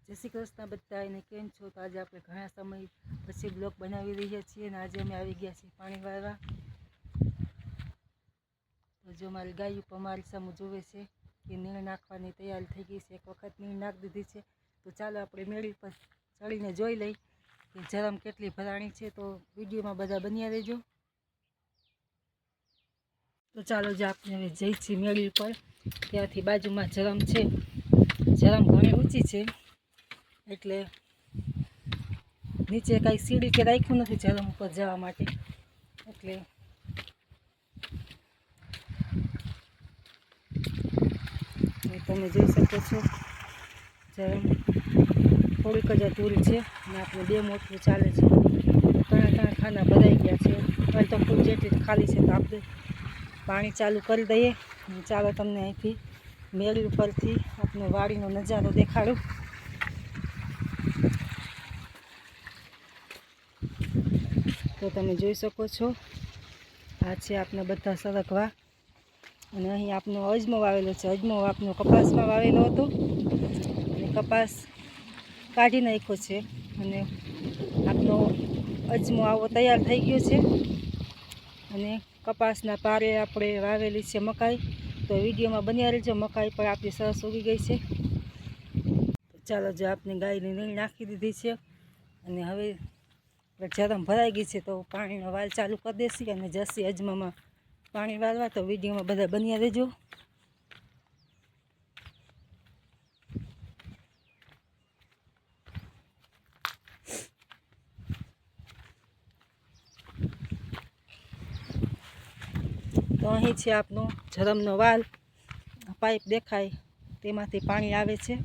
જય શ્રી કૃષ્ણ બધાને, કેમ છો? તો આજે આપણે ઘણા સમય પછી બ્લોગ બનાવી રહ્યા છીએ અને આજે અમે આવી ગયા છીએ પાણી વાળવા. તો જો મારી ગાય ઉપર મારી સામે જોવે છે કે નીણ નાખવાની તૈયારી થઈ ગઈ છે. એક વખત નીણ નાખી દીધી છે. તો ચાલો આપણે મેળી પર ચડીને જોઈ લઈ કે જરમ કેટલી ભરાણી છે. તો વિડીયોમાં બધા બન્યા રહેજો. તો ચાલો જે આપણે હવે જઈ છીએ મેળી ઉપર. ત્યાંથી બાજુમાં જરમ છે. જરમ ઘણી ઊંચી છે એટલે નીચે કાંઈ સીડી કે રાખ્યું નથી જરમ ઉપર જવા માટે. એટલે તમે જોઈ શકો છો જરમ થોડીક જ દૂર છે અને આપણે 2 મોટરું ચાલે છે. ઘણા ખાના ભરાઈ ગયા છે. અડધો ફૂટ જેટલી ખાલી છે. તો આપણે પાણી ચાલુ કરી દઈએ. ચાલો તમને અહીંથી મેળી ઉપરથી આપણે વાડીનો નજારો દેખાડું. તો તમે જોઈ શકો છો આ છે આપણે બધા સરગવા અને અહીં આપનો અજમો વાવેલો છે. અજમો આપનો કપાસમાં વાવેલો હતો અને કપાસ કાઢી નાખ્યો છે અને આપનો અજમો આવો તૈયાર થઈ ગયો છે. અને કપાસના પારે આપણે વાવેલી છે મકાઈ. તો વિડીયોમાં બન્યા રહેજો. મકાઈ પણ આપણી સરસ ઉગી ગઈ છે. ચાલો જો આપણે ગાયની નીણ નાખી દીધી છે અને હવે જરમ ભરાઈ ગઈ છે. તો પાણીનો વાલ ચાલુ કરી દેશી અને જસી અજમામાં પાણી વાળવા. તો વિડીયોમાં બધા બન્યા રહેજો. તો અહીં છે આપનો જરમનો વાલ. પાઇપ દેખાય તેમાંથી પાણી આવે છે.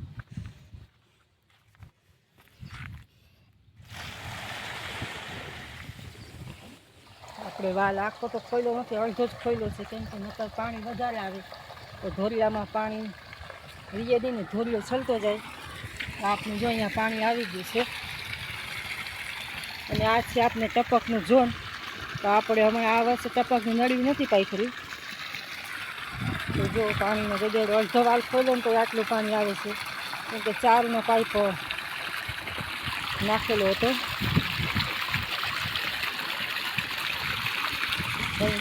આપણે વાલ આખો તો ખોલ્યો નથી, અડધો જ ખોલ્યો છે. કેમ કે નકર પાણી વધારે આવે તો ધોરિયામાં પાણી રીએ દઈને ધોરિયો છલતો જાય. આપણે જો અહીંયા પાણી આવી ગયું છે અને આ છે આપણે ટપકનું ઝોન. તો આપણે હમણાં આ વર્ષે ટપકની નળવી નથી પાથરી. તો જો પાણીનો ગજેડો અડધો વાલ ખોલ્યો ને તો આટલું પાણી આવે છે. કેમ કે 4નો પાઇપ નાખેલો હતો.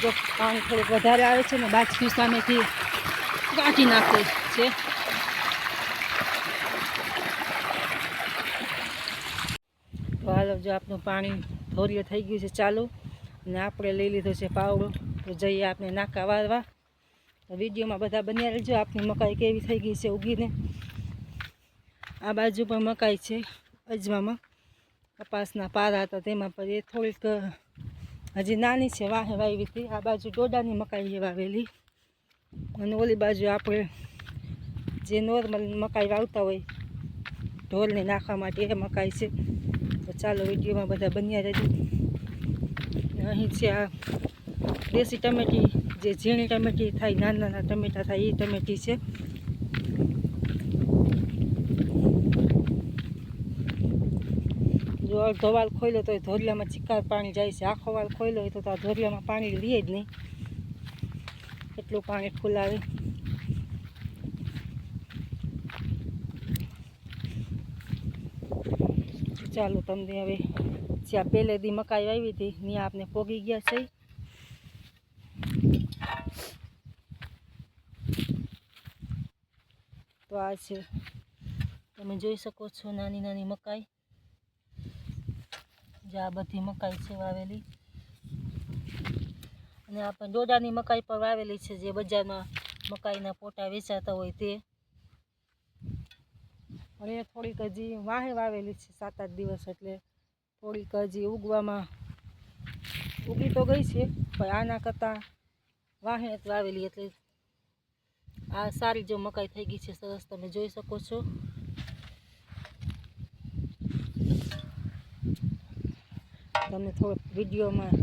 જો પાણી થોડુંક વધારે આવે છે ને બાજુ સામેથી કાઢી નાખે છે. તો હાલો જો આપણું પાણી ધોરિયો થઈ ગયું છે ચાલુ અને આપણે લઈ લીધો છે પાવડો. તો જઈએ આપણે નાકા વાળવા. તો વિડીયોમાં બધા બન્યા રહેજો. આપણી મકાઈ કેવી થઈ ગઈ છે ઉગીને. આ બાજુ પણ મકાઈ છે અજમામાં. કપાસના પારા હતા તેમાં પણ એ થોડીક હજી નાની છે, વાહે વાવી હતી. આ બાજુ ડોડાની મકાઈ એ વાવેલી અને ઓલી બાજુ આપણે જે નોર્મલ મકાઈ વાવતા હોય ઢોરને નાખવા માટે એ મકાઈ છે. તો ચાલો વિડીયોમાં બધા બન્યા રહેજો. અહીં છે આ દેશી ટમેટી, જે ઝીણી ટમેટી થાય, નાના ટમેટા થાય એ ટમેટી છે. જો અડધો વાલ ખોલ્યો તો ધોરિયામાં ચિક્કાર પાણી જાય છે. આખો વાલ ખોલ્યો હોય તો આ ધોરિયામાં પાણી લીએ જ નહીં, એટલું પાણી ફૂલાવે. ચાલો તમને હવે જ્યાં પહેલેથી મકાઈ વાવી હતી ત્યાં આપણે પોગી ગયા છે. તો આ છે તમે જોઈ શકો છો નાની નાની મકાઈ. જે આ બધી મકાઈ છે વાવેલી અને આપણે ડોડાની મકાઈ પણ વાવેલી છે, જે બજારમાં મકાઈના પોટા વેચાતા હોય તે. અને એ થોડીક હજી વાહે વાવેલી છે 7-8 દિવસ, એટલે થોડીક હજી ઉગવામાં ઉગી તો ગઈ છે પણ આના કરતાં વાહે જ વાવેલી. એટલે આ સારી જો મકાઈ થઈ ગઈ છે સરસ, તમે જોઈ શકો છો. તમને થોડોક વિડીયોમાં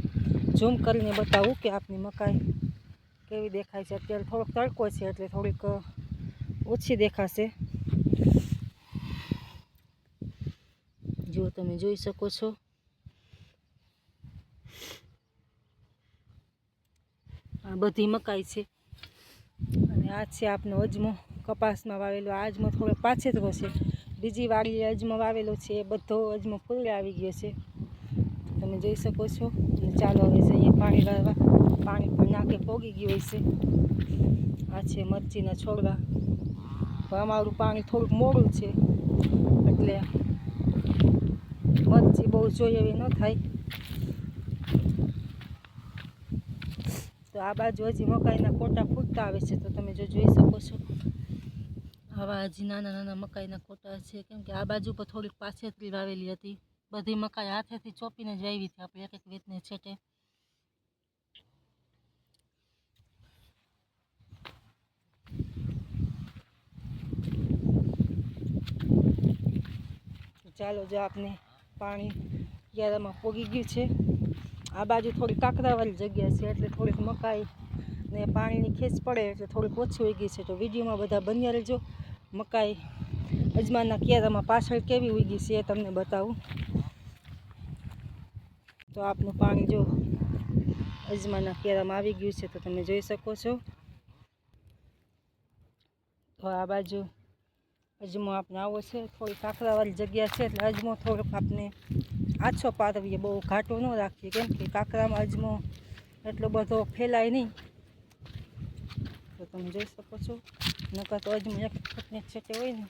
ઝૂમ કરીને બતાવું કે આપની મકાઈ કેવી દેખાય છે. અત્યારે થોડોક તડકો છે એટલે થોડીક ઓછી દેખાશે. જો તમે જોઈ શકો છો આ બધી મકાઈ છે અને આ છે આપનો અજમો કપાસમાં વાવેલો. આ અજમો થોડો પાછેતરો છે બીજી વાડી અજમો વાવેલો છે એ બધો અજમો ફૂલે આવી ગયો છે, તમે જોઈ શકો છો। અને ચાલો હવે જઈએ પાણી વાળવા। પાણી પણ નાકે પોગી ગયું હોય છે। આ છે મરચીના છોડવા। પણ અમારું પાણી થોડુંક મોડું છે એટલે મરચી બહુ જોઈએ એવી ન થાય। તો આ બાજુ હજી મકાઈના કોટા ફૂટતા આવે છે, તો તમે જો જોઈ શકો છો આવા હજી નાના નાના મકાઈના કોટા છે, કેમ કે આ બાજુ પર થોડીક પાછેથી વાવેલી હતી। બધી મકાઈ હાથેથી ચોપીને જ વાવી હતી આપણે, એક એક રીતને છેટે। ચાલો જો આપને પાણી ક્યારામાં પોગી ગયું છે। આ બાજુ થોડી કાંકરાવાળી જગ્યા છે એટલે થોડીક મકાઈ ને પાણીની ખેંચ પડે એટલે થોડીક ઓછી હોઈ ગઈ છે। તો વિડીયોમાં બધા બન્યા રહેજો। મકાઈ અજમાના ક્યારામાં પાછળ કેવી ઉગી છે એ તમને બતાવું। તો આપનું પાણી જો અજમાના ક્યારામાં આવી ગયું છે, તો તમે જોઈ શકો છો। તો આ બાજુ અજમો આપણે આવો છે, થોડી કાંકરાવાળી જગ્યા છે એટલે અજમો થોડોક આપણે આછો પારવીએ, બહુ ઘાટો ન રાખીએ, કેમ કે કાંકરામાં અજમો એટલો બધો ફેલાય નહીં। તો તમે જોઈ શકો છો, નકર તો અજમો એક ફૂટને છેટે હોય ને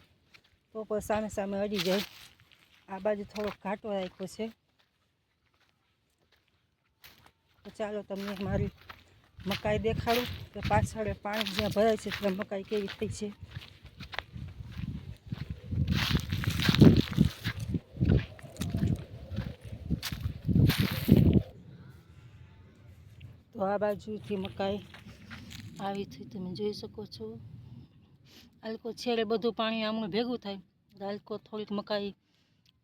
તો પણ સામે સામે અડી જાય। આ બાજુ થોડોક ઘાટો રાખ્યો છે। તો ચાલો તમને મારી મકાઈ દેખાડું કે પાછળ પાણી જ્યાં ભરાય છે ત્યાં મકાઈ કેવી થઈ છે। તો આ બાજુથી મકાઈ આવી થઈ, તમે જોઈ શકો છો। હલકો છેડે બધું પાણી આમનું ભેગું થાય, હલકો થોડીક મકાઈ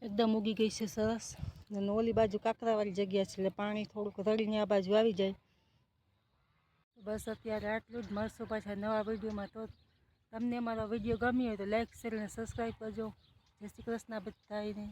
એકદમ ઉગી ગઈ છે સરસ। અને ઓલી બાજુ કાંકરાવાળી જગ્યા છે એટલે પાણી થોડુંક રડીને આ બાજુ આવી જાય। બસ અત્યારે આટલું જ, મળશું પાછા નવા વિડીયોમાં। તો તમને મારો વિડીયો ગમ્યો હોય તો લાઈક શેર અને સબસ્ક્રાઈબ કરજો। જય શ્રી કૃષ્ણ બધાને।